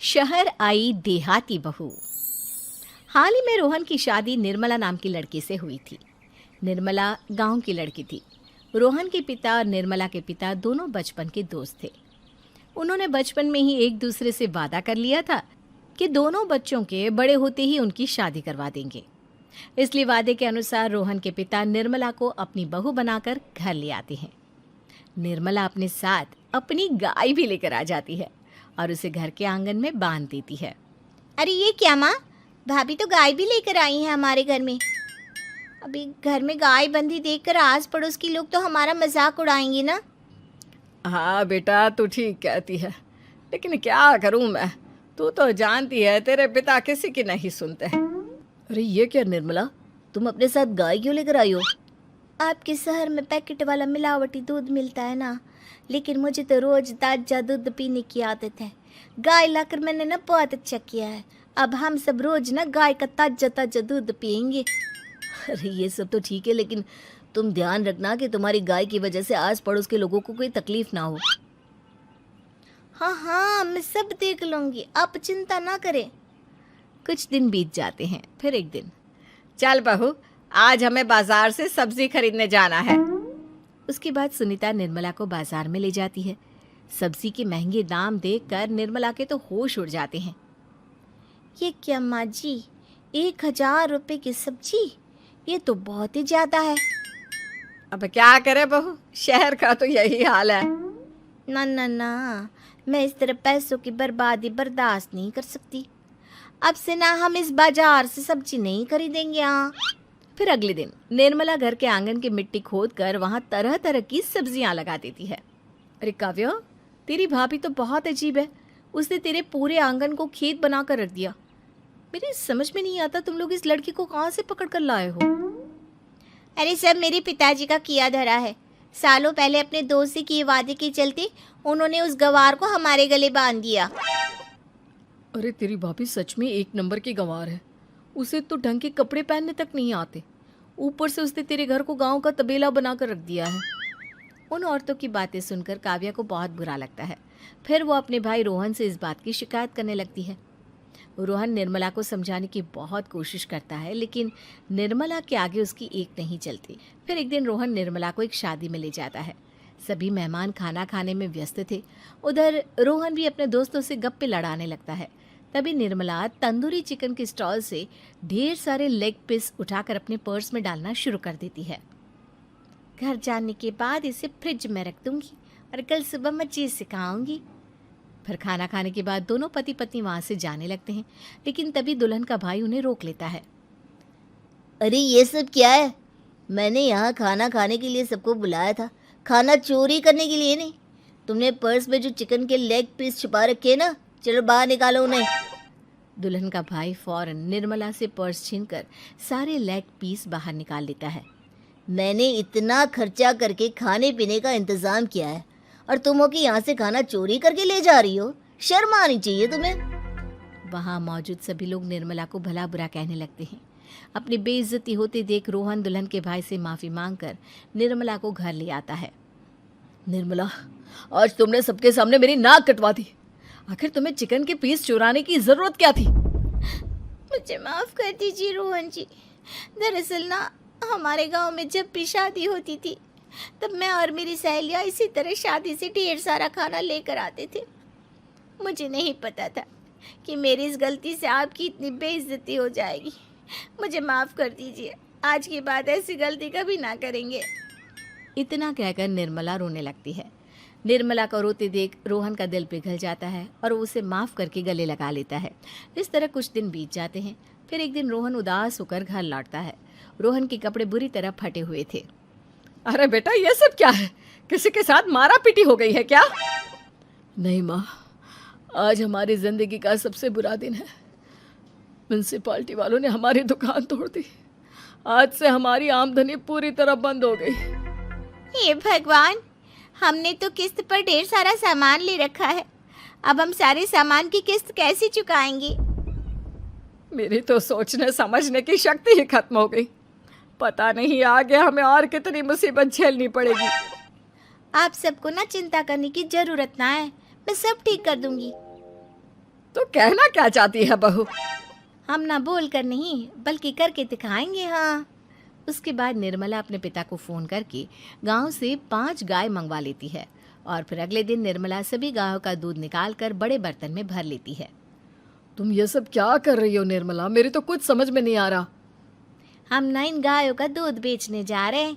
शहर आई देहाती बहू। हाल ही में रोहन की शादी निर्मला नाम की लड़की से हुई थी। निर्मला गांव की लड़की थी। रोहन के पिता और निर्मला के पिता दोनों बचपन के दोस्त थे। उन्होंने बचपन में ही एक दूसरे से वादा कर लिया था कि दोनों बच्चों के बड़े होते ही उनकी शादी करवा देंगे। इसलिए वादे के अनुसार रोहन के पिता निर्मला को अपनी बहू बनाकर घर ले आते हैं। निर्मला अपने साथ अपनी गाय भी लेकर आ जाती है और उसे घर के आंगन में बांध देती है। अरे ये क्या माँ, भाभी तो गाय भी लेकर आई हैं हमारे घर में। अभी घर में गाय बंधी देखकर आस पड़ोस के लोग तो हमारा मजाक उड़ाएंगे ना। हाँ बेटा, तू ठीक कहती है, लेकिन क्या करूँ मैं। तू तो जानती है तेरे पिता किसी की नहीं सुनते। अरे ये क्या निर्मला, तुम अपने साथ गाय क्यों लेकर आई हो? आपके शहर में पैकेट वाला मिलावटी दूध मिलता है ना, लेकिन मुझे तो रोज ताजा दूध पीने की आदत है। गाय लाकर मैंने ना बहुत अच्छा किया है। अब हम सब रोज ना गाय का ताजा ताजा दूध पियेंगे। अरे ये सब तो ठीक है, लेकिन तुम ध्यान रखना कि तुम्हारी गाय की वजह से आस पड़ोस के लोगों को कोई तकलीफ ना हो। हाँ हाँ, मैं सब देख लूँगी, आप चिंता ना करें। कुछ दिन बीत जाते हैं। फिर एक दिन, चल बहू, आज हमें बाजार से सब्जी खरीदने जाना है। उसके बाद सुनीता निर्मला को बाजार में ले जाती है। सब्जी के महंगे दाम देखकर निर्मला के तो होश उड़ जाते हैं। ये क्या माँ जी, 1000 रुपये की सब्जी, ये तो बहुत ही ज़्यादा है। अब क्या करे बहू, शहर का तो यही हाल है। ना ना ना, मैं इस तरह पैसों की बर्बादी बर्दाश्त नहीं कर सकती। अब से ना हम इस बाजार से सब्जी नहीं खरीदेंगे। हाँ। फिर अगले दिन निर्मला घर के आंगन की मिट्टी खोद कर वहाँ तरह तरह की सब्जियाँ लगा देती है। अरे काव्या, तेरी भाभी तो बहुत अजीब है। उसने तेरे पूरे आंगन को खेत बना कर रख दिया। मेरी समझ में नहीं आता तुम लोग इस लड़की को कहाँ से पकड़ कर लाए हो। अरे सब मेरे पिताजी का किया धरा है। सालों पहले अपने दोस्त से किए वादे के चलते उन्होंने उस गवार को हमारे गले बांध दिया। अरे तेरी भाभी सच में एक नंबर की गंवार है। उसे तो ढंग के कपड़े पहनने तक नहीं आते, ऊपर से उसने तेरे घर को गांव का तबेला बनाकर रख दिया है। उन औरतों की बातें सुनकर काव्या को बहुत बुरा लगता है। फिर वो अपने भाई रोहन से इस बात की शिकायत करने लगती है। रोहन निर्मला को समझाने की बहुत कोशिश करता है, लेकिन निर्मला के आगे उसकी एक नहीं चलती। फिर एक दिन रोहन निर्मला को एक शादी में ले जाता है। सभी मेहमान खाना खाने में व्यस्त थे। उधर रोहन भी अपने दोस्तों से गप्पे लड़ाने लगता है। तभी निर्मला तंदूरी चिकन के स्टॉल से ढेर सारे लेग पीस उठाकर अपने पर्स में डालना शुरू कर देती है। घर जाने के बाद इसे फ्रिज में रख दूंगी और कल सुबह मैं चीज़ सिखाऊंगी। फिर खाना खाने के बाद दोनों पति पत्नी वहाँ से जाने लगते हैं, लेकिन तभी दुल्हन का भाई उन्हें रोक लेता है। अरे ये सब क्या है? मैंने यहाँ खाना खाने के लिए सबको बुलाया था, खाना चोरी करने के लिए नहीं। तुमने पर्स में जो चिकन के लेग पीस छुपा रखे ना, चलो बाहर निकालो उन्हें। दुल्हन का भाई फौरन निर्मला से पर्स छीनकर सारे लेग पीस बाहर निकाल लेता है। मैंने इतना खर्चा करके खाने पीने का इंतजाम किया है और तुम हो कि यहाँ से खाना चोरी करके ले जा रही हो। शर्म आनी चाहिए तुम्हें। वहाँ मौजूद सभी लोग निर्मला को भला बुरा कहने लगते हैं। अपनी बेइज्जती होते देख रोहन दुल्हन के भाई से माफ़ी मांगकर निर्मला को घर ले आता है। निर्मला, आज तुमने सबके सामने मेरी नाक कटवा दी। आखिर तुम्हें चिकन के पीस चुराने की ज़रूरत क्या थी? मुझे माफ़ कर दीजिए रोहन जी। दरअसल ना, हमारे गांव में जब भी शादी होती थी तब मैं और मेरी सहेलियाँ इसी तरह शादी से ढेर सारा खाना लेकर आते थे। मुझे नहीं पता था कि मेरी इस गलती से आपकी इतनी बेइज्जती हो जाएगी। मुझे माफ़ कर दीजिए। आज के बाद ऐसी गलती कभी ना करेंगे। इतना कहकर निर्मला रोने लगती है। निर्मला को रोते देख रोहन का दिल पिघल जाता है और वो उसे माफ़ करके गले लगा लेता है। इस तरह कुछ दिन बीत जाते हैं। फिर एक दिन रोहन उदास होकर घर लौटता है। रोहन के कपड़े बुरी तरह फटे हुए थे। अरे बेटा, ये सब क्या है? किसी के साथ मारा पीटी हो गई है क्या? नहीं माँ, आज हमारी जिंदगी का सबसे बुरा दिन है। म्यूनसिपालिटी वालों ने हमारी दुकान तोड़ दी। आज से हमारी आमदनी पूरी तरह बंद हो गई। हे भगवान, हमने तो किस्त पर ढेर सारा सामान ले रखा है। अब हम सारे सामान की किस्त कैसे चुकाएंगे? मेरी तो सोचने समझने की शक्ति ही खत्म हो गई। पता नहीं आगे हमें और कितनी मुसीबत झेलनी पड़ेगी। आप सबको ना चिंता करने की जरूरत ना है, मैं सब ठीक कर दूंगी। तो कहना क्या चाहती है बहू? हम ना बोल कर नहीं बल्कि करके दिखाएंगे। हाँ। उसके बाद निर्मला अपने पिता को फ़ोन करके गांव से 5 गाय मंगवा लेती है और फिर अगले दिन निर्मला सभी गायों का दूध निकालकर बड़े बर्तन में भर लेती है। तुम ये सब क्या कर रही हो निर्मला? मेरी तो कुछ समझ में नहीं आ रहा। हम ना इन गायों का दूध बेचने जा रहे हैं।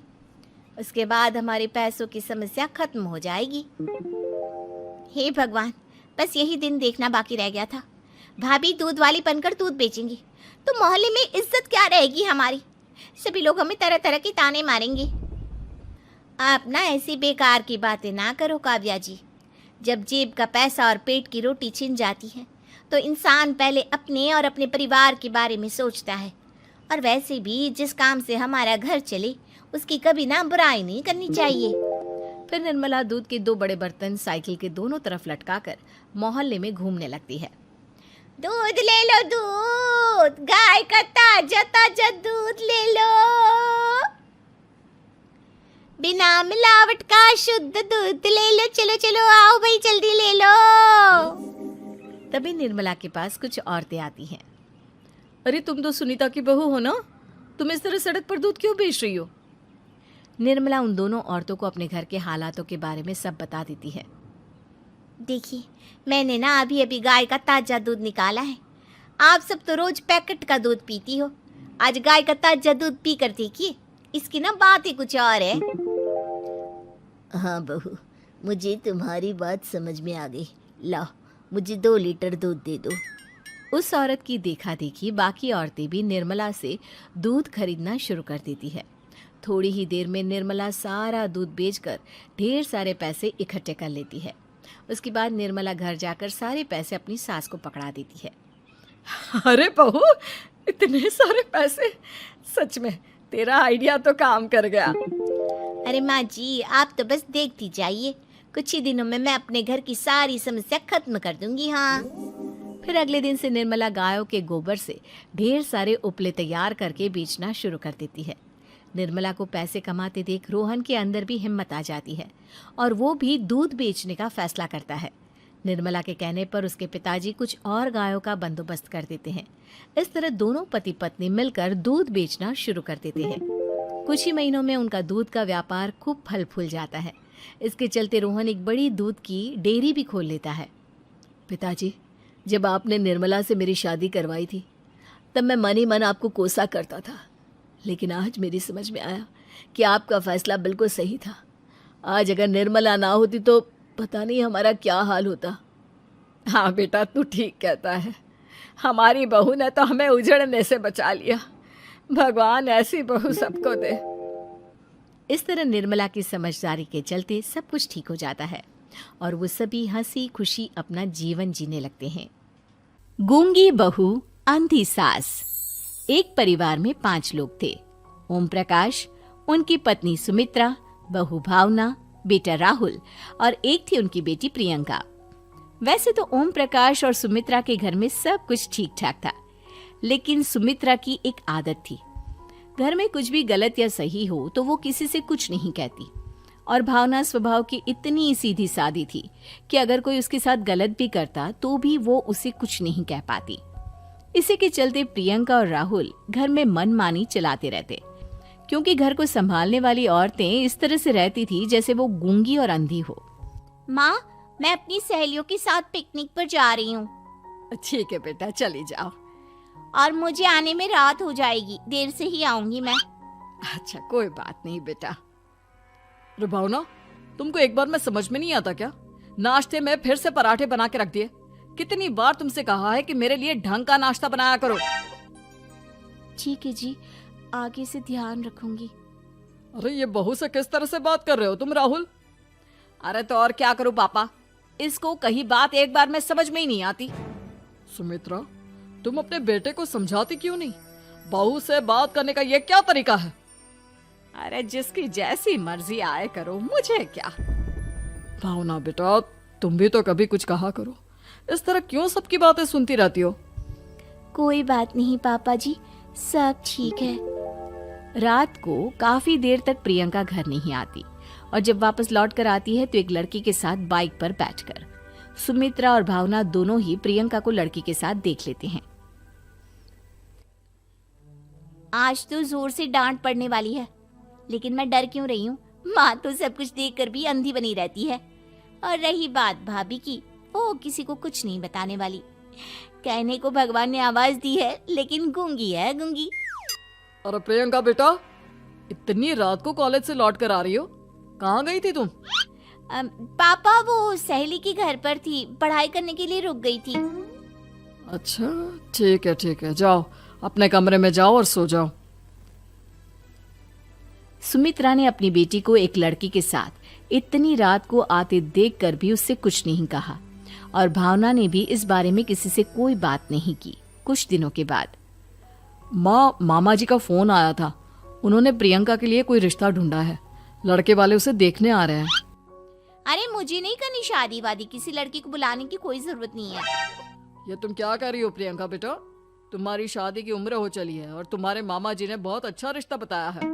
उसके बाद हमारे पैसों की समस्या खत्म हो जाएगी। हे भगवान, बस यही दिन देखना बाकी रह गया था। भाभी दूध वाली बनकर दूध बेचेंगी तो मोहल्ले में इज्जत क्या रहेगी हमारी? सभी लोग हमें तरह तरह के ताने मारेंगे। आप ना ऐसी बेकार की बातें ना करो काव्या जी। जब जेब का पैसा और पेट की रोटी छिन जाती है तो इंसान पहले अपने और अपने परिवार के बारे में सोचता है। और वैसे भी जिस काम से हमारा घर चले उसकी कभी ना बुराई नहीं करनी चाहिए। फिर निर्मला दूध के 2 बड़े बर्तन साइकिल के दोनों तरफ लटकाकर मोहल्ले में घूमने लगती है। दूध ले लो, दूध, गाय का ताजा ताजा दूध ले लो, बिना मिलावट का शुद्ध दूध ले लो। चलो चलो आओ भाई, जल्दी ले लो। तभी निर्मला के पास कुछ औरतें आती हैं। अरे तुम तो सुनीता की बहू हो ना? तुम इस तरह सड़क पर दूध क्यों बेच रही हो? निर्मला उन दोनों औरतों को अपने घर के हालातों के बारे में सब बता देती है। देखिए, मैंने ना अभी अभी गाय का ताजा दूध निकाला है। आप सब तो रोज पैकेट का दूध पीती हो, आज गाय का ताजा दूध पी कर देखिए, इसकी ना बात ही कुछ और है। हाँ बहू, मुझे तुम्हारी बात समझ में आ गई। लाओ, मुझे 2 लीटर दूध दे दो। उस औरत की देखा देखी बाकी औरतें भी निर्मला से दूध खरीदना शुरू कर देती है। थोड़ी ही देर में निर्मला सारा दूध बेचकर ढेर सारे पैसे इकट्ठे कर लेती है। उसके बाद निर्मला घर जाकर सारे पैसे अपनी सास को पकड़ा देती है। अरे बहू, इतने सारे पैसे! सच में तेरा आइडिया तो काम कर गया। अरे माँ जी, आप तो बस देखती जाइए, कुछ ही दिनों में मैं अपने घर की सारी समस्या खत्म कर दूंगी। हाँ। फिर अगले दिन से निर्मला गायों के गोबर से ढेर सारे उपले तैयार करके बेचना शुरू कर देती है। निर्मला को पैसे कमाते देख रोहन के अंदर भी हिम्मत आ जाती है और वो भी दूध बेचने का फैसला करता है। निर्मला के कहने पर उसके पिताजी कुछ और गायों का बंदोबस्त कर देते हैं। इस तरह दोनों पति पत्नी मिलकर दूध बेचना शुरू कर देते हैं। कुछ ही महीनों में उनका दूध का व्यापार खूब फल फूल जाता है। इसके चलते रोहन एक बड़ी दूध की डेयरी भी खोल लेता है। पिताजी, जब आपने निर्मला से मेरी शादी करवाई थी तब मैं मन ही मन आपको कोसा करता था, लेकिन आज मेरी समझ में आया कि आपका फैसला बिल्कुल सही था। आज अगर निर्मला ना होती तो पता नहीं हमारा क्या हाल होता। हाँ बेटा, तू ठीक कहता है। हमारी बहू ने तो हमें उजड़ने से बचा लिया। भगवान ऐसी बहू सबको दे। इस तरह निर्मला की समझदारी के चलते सब कुछ ठीक हो जाता है और वो सभी हंसी खुशी अपना जीवन जीने लगते हैं। गूंगी बहू, अंधी सास। एक परिवार में 5 लोग थे। ओम प्रकाश, उनकी पत्नी सुमित्रा, बहू भावना, बेटा राहुल और एक थी उनकी बेटी प्रियंका। वैसे तो ओम प्रकाश और सुमित्रा के घर में सब कुछ ठीक ठाक था, लेकिन सुमित्रा की एक आदत थी। घर में कुछ भी गलत या सही हो तो वो किसी से कुछ नहीं कहती। और भावना स्वभाव की इतनी सीधी सादी थी कि अगर कोई उसके साथ गलत भी करता तो भी वो उसे कुछ नहीं कह पाती। इसी के चलते प्रियंका और राहुल घर में मनमानी चलाते रहते, क्योंकि घर को संभालने वाली औरतें इस तरह से रहती थी जैसे वो गूंगी और अंधी हो। माँ, मैं अपनी सहेलियों के साथ पिकनिक पर जा रही हूँ। ठीक है बेटा, चली जाओ। और मुझे आने में रात हो जाएगी, देर से ही आऊंगी मैं। अच्छा, कोई बात नहीं बेटा। भावना, तुमको एक बार में समझ में नहीं आता क्या? नाश्ते में फिर से पराठे बना के रख दिए। कितनी बार तुमसे कहा है कि मेरे लिए ढंग का नाश्ता बनाया करो। ठीक है जी, आगे से ध्यान रखूंगी। अरे ये बहू से किस तरह से बात कर रहे हो तुम राहुल? अरे तो और क्या करूं पापा, इसको कही बात एक बार में समझ में ही नहीं आती। सुमित्रा, तुम अपने बेटे को समझाती क्यों नहीं? बहू से बात करने का ये क्या तरीका है? अरे जिसकी जैसी मर्जी आए करो, मुझे क्या। भावना बेटा, तुम भी तो कभी कुछ कहा करो। इस तरह क्यों सबकी बातें सुनती रहती हो? कोई बात नहीं पापा जी, सब ठीक है। रात को काफी देर तक प्रियंका घर नहीं आती और जब वापस लौट कर आती है तो एक लड़की के साथ बाइक पर बैठकर। सुमित्रा और भावना दोनों ही प्रियंका को लड़की के साथ देख लेते हैं। आज तो जोर से डांट पड़ने वाली है, लेकिन मैं डर क्यों रही हूँ? माँ तो सब कुछ देखकर भी अंधी बनी रहती है। और रही बात भाभी की, वो किसी को कुछ नहीं बताने वाली। कहने को भगवान ने आवाज दी है, लेकिन गूंगी है गूंगी। अरे प्रियंका बेटा, इतनी रात को कॉलेज से लौट कर आ रही हो? कहाँ गई थी तुम? पापा वो सहेली के घर पर थी, पढ़ाई करने के लिए रुक गई थी। अच्छा ठीक है, जाओ अपने कमरे में जाओ और सो जाओ। सुमित्रा ने अपनी बेटी को एक लड़की के साथ इतनी रात को आते देखकर भी उससे कुछ नहीं कहा, और भावना ने भी इस बारे में किसी से कोई बात नहीं की। कुछ दिनों के बाद मामा जी का फोन आया था। उन्होंने प्रियंका के लिए कोई रिश्ता ढूंढा है। लड़के वाले उसे देखने आ रहे हैं। अरे मुझे नहीं करनी शादी वादी, किसी लड़की को बुलाने की कोई जरूरत नहीं है। ये तुम क्या कर रही हो प्रियंका बेटा? तुम्हारी शादी की उम्र हो चली है और तुम्हारे मामा जी ने बहुत अच्छा रिश्ता बताया है।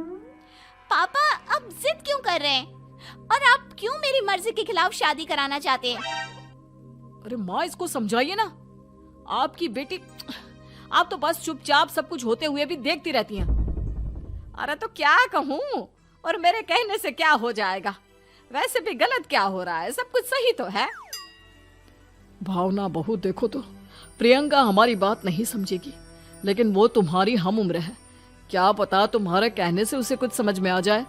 पापा अब जिद क्यों कर रहे हैं? और आप क्यों मेरी मर्जी के खिलाफ शादी कराना चाहते हैं? अरे माँ, इसको समझाइए ना। आपकी बेटी, आप तो बस चुपचाप सब कुछ होते हुए भी देखती रहती हैं। अरे तो क्या कहूँ, और मेरे कहने से क्या हो जाएगा? वैसे भी गलत क्या हो रहा है? सब कुछ सही तो है। भावना बहू, देखो तो प्रियंका हमारी बात नहीं समझेगी, लेकिन वो तुम्हारी हम उम्र है। क्या पता तुम्हारे कहने से उसे कुछ समझ में आ जाए।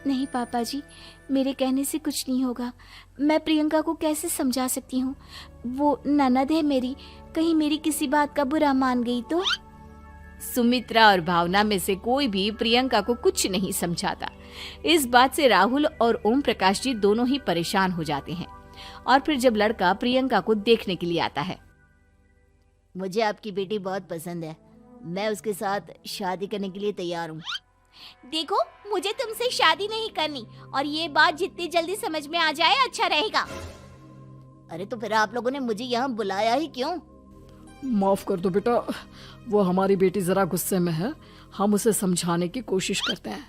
नहीं पापा जी, मेरे कहने से कुछ नहीं होगा। मैं प्रियंका को कैसे समझा सकती हूँ? वो ननद है मेरी, कहीं मेरी किसी बात का बुरा मान गई तो? सुमित्रा और भावना में से कोई भी प्रियंका को कुछ नहीं समझाता। इस बात से राहुल और ओम प्रकाश जी दोनों ही परेशान हो जाते हैं। और फिर जब लड़का प्रियंका को देखने के लिए आता है, मुझे आपकी बेटी बहुत पसंद है, मैं उसके साथ शादी करने के लिए तैयार हूँ। देखो, मुझे तुमसे शादी नहीं करनी, और ये बात जितनी जल्दी समझ में आ जाए अच्छा रहेगा। अरे तो फिर आप लोगों ने मुझे यहाँ बुलाया ही क्यों? माफ कर दो बेटा, वो हमारी बेटी जरा गुस्से में है। हम उसे समझाने की कोशिश करते हैं।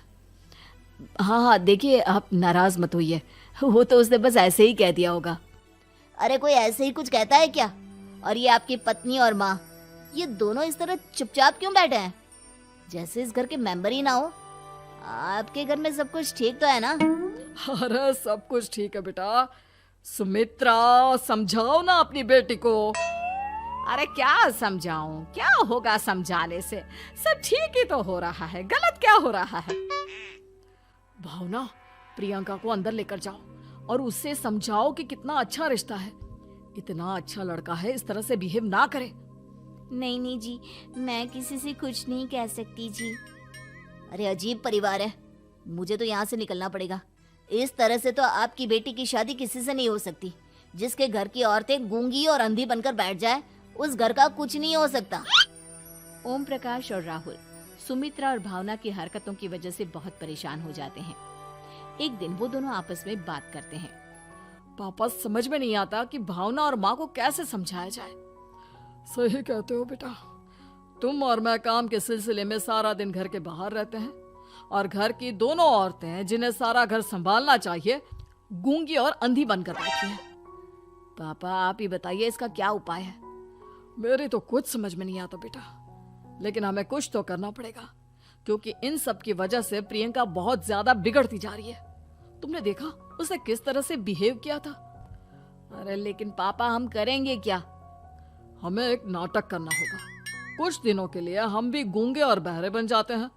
हाँ, देखिए आप नाराज मत होइए, वो तो उसने बस ऐसे ही कह दिया होगा। अरे कोई ऐसे ही कुछ कहता है क्या? और ये आपकी पत्नी और माँ, ये दोनों इस तरह चुपचाप क्यों बैठे हैं, जैसे इस घर के मेंबर ही ना हो? आपके घर में सब कुछ ठीक तो है ना? अरे सब कुछ ठीक है बेटा। सुमित्रा, समझाओ ना अपनी बेटी को। अरे क्या समझाऊं, क्या होगा समझाने से? सब ठीक ही तो हो रहा है, गलत क्या हो रहा है? भावना, प्रियंका को अंदर लेकर जाओ और उससे समझाओ कि कितना अच्छा रिश्ता है। इतना अच्छा लड़का है, इस तरह से बिहेव ना करे। नहीं जी, मैं किसी से कुछ नहीं कह सकती जी। अरे अजीब परिवार है, मुझे तो यहाँ से निकलना पड़ेगा। इस तरह से तो आपकी बेटी की शादी किसी से नहीं हो सकती। जिसके घर की औरतें गूंगी और अंधी बनकर बैठ जाए, उस घर का कुछ नहीं हो सकता। ओम प्रकाश और राहुल सुमित्रा और भावना की हरकतों की वजह से बहुत परेशान हो जाते हैं। एक दिन वो दोनों आपस में बात करते हैं। पापा, समझ में नहीं आता कि भावना और माँ को कैसे समझाया जाए। सही कहते हो बेटा, तुम और मैं काम के सिलसिले में सारा दिन घर के बाहर रहते हैं, और घर की दोनों औरतें जिन्हें सारा घर संभालना चाहिए, गूंगी और अंधी बनकर बैठी हैं। पापा आप ही बताइए, इसका क्या उपाय है? मेरी तो कुछ समझ में नहीं आता बेटा, लेकिन हमें कुछ तो करना पड़ेगा, क्योंकि इन सब की वजह से प्रियंका बहुत ज्यादा बिगड़ती जा रही है। तुमने देखा उसे किस तरह से बिहेव किया था। अरे लेकिन पापा, हम करेंगे क्या? हमें एक नाटक करना होगा। कुछ दिनों के लिए हम भी गूंगे और बहरे बन जाते हैं,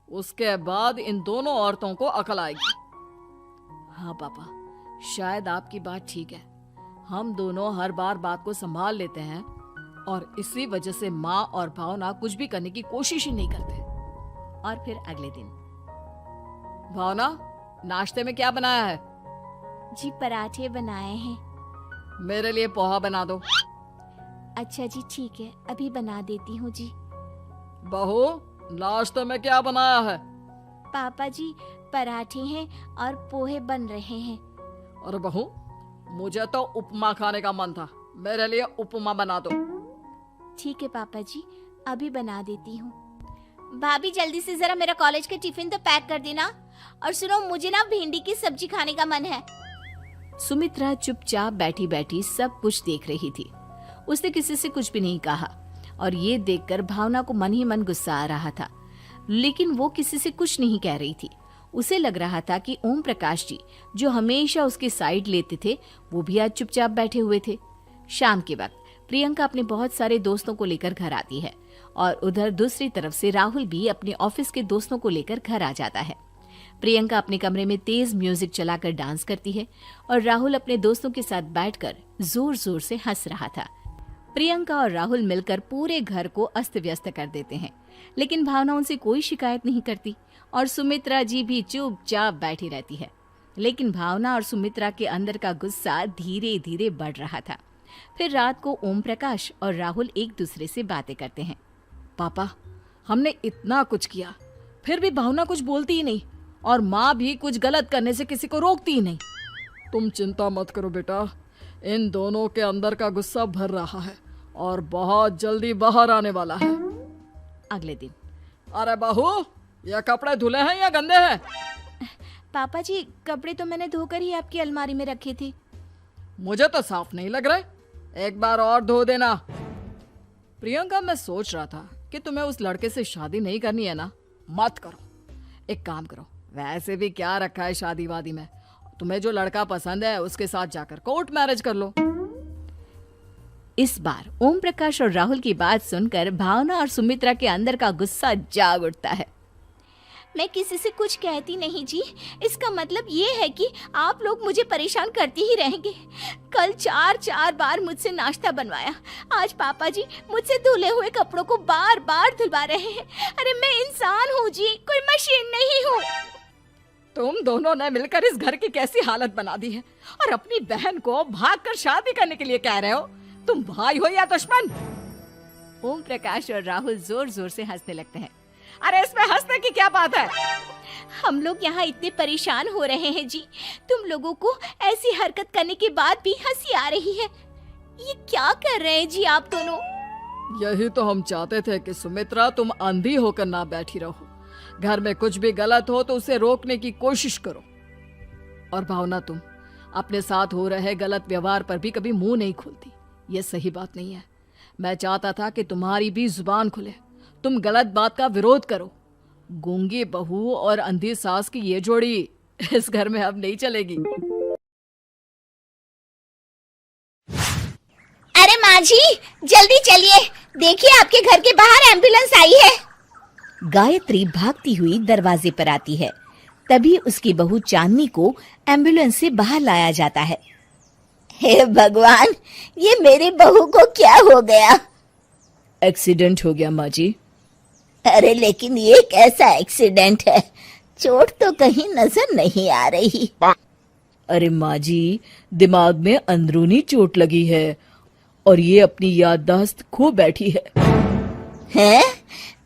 उसके बाद इन दोनों औरतों को अकल आएगी। हाँ पापा, शायद आपकी बात ठीक है। हम दोनों हर बार बात को संभाल लेते हैं, और इसी वजह से माँ और भावना कुछ भी करने की कोशिश ही नहीं करते। और फिर अगले दिन, भावना, नाश्ते में क्या बनाया है? जी पराठे बनाए हैं। मेरे लिए पोहा बना दो। अच्छा जी ठीक है, अभी बना देती हूँ जी। बहू, नाश्ते में क्या बनाया है? पापा जी, पराठे हैं और पोहे बन रहे हैं। अरे बहू, मुझे तो उपमा खाने का मन था, मेरे लिए उपमा बना दो। ठीक है पापा जी, अभी बना देती हूँ। भाभी जल्दी से जरा मेरा कॉलेज का टिफिन तो पैक कर देना। और सुनो, मुझे ना भिंडी की सब्जी खाने का मन है। सुमित्रा चुपचाप बैठी बैठी सब कुछ देख रही थी। उसने किसी से कुछ भी नहीं कहा और ये देखकर भावना को मन ही मन गुस्सा आ रहा था, लेकिन वो किसी से कुछ नहीं कह रही थी। उसे लग रहा था कि ओम प्रकाश जी जो हमेशा उसकी साइड लेते थे वो भी आज चुपचाप बैठे हुए थे। शाम के वक्त प्रियंका अपने बहुत सारे दोस्तों को लेकर घर आती है और उधर दूसरी तरफ से राहुल भी अपने ऑफिस के दोस्तों को लेकर घर आ जाता है। प्रियंका अपने कमरे में तेज म्यूजिक चलाकर डांस करती है और राहुल अपने दोस्तों के साथ बैठकर जोर जोर से हंस रहा था। प्रियंका और राहुल मिलकर पूरे घर को अस्त व्यस्त कर देते हैं, लेकिन भावना उनसे कोई शिकायत नहीं करती और सुमित्रा जी भी चुपचाप बैठी रहती है। लेकिन भावना और सुमित्रा के अंदर का गुस्सा धीरे धीरे बढ़ रहा था। फिर रात को ओम प्रकाश और राहुल एक दूसरे से बातें करते हैं। पापा, हमने इतना कुछ किया फिर भी भावना कुछ बोलती ही नहीं और माँ भी कुछ गलत करने से किसी को रोकती ही नहीं। तुम चिंता मत करो बेटा, इन दोनों के अंदर का गुस्सा भर रहा है और बहुत जल्दी बाहर आने वाला है। अगले दिन, अरे बहू, ये कपड़े धुले हैं या गंदे हैं? पापा जी, कपड़े तो मैंने धोकर ही आपकी अलमारी में रखे थे। मुझे तो साफ नहीं लग रहे, एक बार और धो देना। प्रियंका, मैं सोच रहा था कि तुम्हें उस लड़के से शादी नहीं करनी है ना, मत करो। एक काम करो, वैसे भी क्या रखा है शादी वादी में, तुम्हें जो लड़का पसंद है उसके साथ जाकर कोर्ट मैरिज कर लो। इस बार ओम प्रकाश और राहुल की बात सुनकर भावना और सुमित्रा के अंदर का गुस्सा जाग उठता है। मैं किसी से कुछ कहती नहीं जी, इसका मतलब ये है कि आप लोग मुझे परेशान करते ही रहेंगे। कल 4 बार मुझसे नाश्ता बनवाया, आज पापा जी मुझसे धुले हुए कपड़ों को बार बार धुलवा रहे हैं। अरे मैं इंसान हूँ जी, कोई मशीन नहीं हूँ। तुम दोनों ने मिलकर इस घर की कैसी हालत बना दी है और अपनी बहन को भागकर शादी करने के लिए कह रहे हो। तुम भाई हो या दुश्मन? ओम प्रकाश और राहुल जोर जोर से हंसने लगते हैं। अरे इसमें हंसने की क्या बात है? हम लोग यहाँ इतने परेशान हो रहे हैं जी, तुम लोगों को ऐसी हरकत करने के बाद भी हंसी आ रही है। ये क्या कर रहे हैं जी आप दोनों? यही तो हम चाहते थे कि सुमित्रा, तुम अंधी होकर ना बैठी रहो। घर में कुछ भी गलत हो तो उसे रोकने की कोशिश करो। और भावना, तुम अपने साथ हो रहे गलत व्यवहार पर भी कभी मुंह नहीं खोलती, ये सही बात नहीं है। मैं चाहता था कि तुम्हारी भी जुबान खुले, तुम गलत बात का विरोध करो। गूंगी बहू और अंधी सास की ये जोड़ी इस घर में अब नहीं चलेगी। अरे माँ जी, जल्दी चलिए, देखिए आपके घर के बाहर एम्बुलेंस आई है। गायत्री भागती हुई दरवाजे पर आती है। तभी उसकी बहू चांदनी को एम्बुलेंस से बाहर लाया जाता है। हे भगवान, ये मेरी बहू को क्या हो गया? एक्सीडेंट हो गया माँ जी। अरे लेकिन ये कैसा एक्सीडेंट है? चोट तो कहीं नजर नहीं आ रही। अरे माँ जी, दिमाग में अंदरूनी चोट लगी है और ये अपनी याददाश्त खो बैठी है। हैं?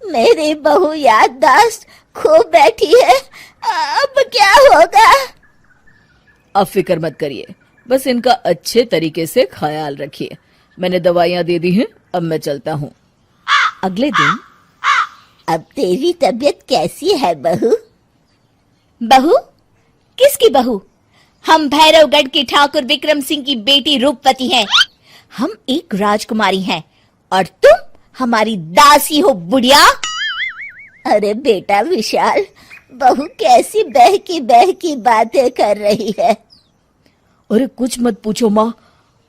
मेरी बहू याददाश्त खो बैठी है, अब क्या होगा? अब फिक्र मत करिए, बस इनका अच्छे तरीके से ख्याल रखिए। मैंने दवाइयाँ दे दी हैं, अब मैं चलता हूँ। अगले दिन, अब तेरी तबीयत कैसी है बहू? बहू? किसकी बहू? हम भैरवगढ़ के ठाकुर विक्रम सिंह की बेटी रूपवती हैं। हम एक राजकुमारी हैं और तुम हमारी दासी हो बुढ़िया। अरे बेटा विशाल, बहू कैसी बहकी बातें कर रही है। अरे कुछ मत पूछो माँ,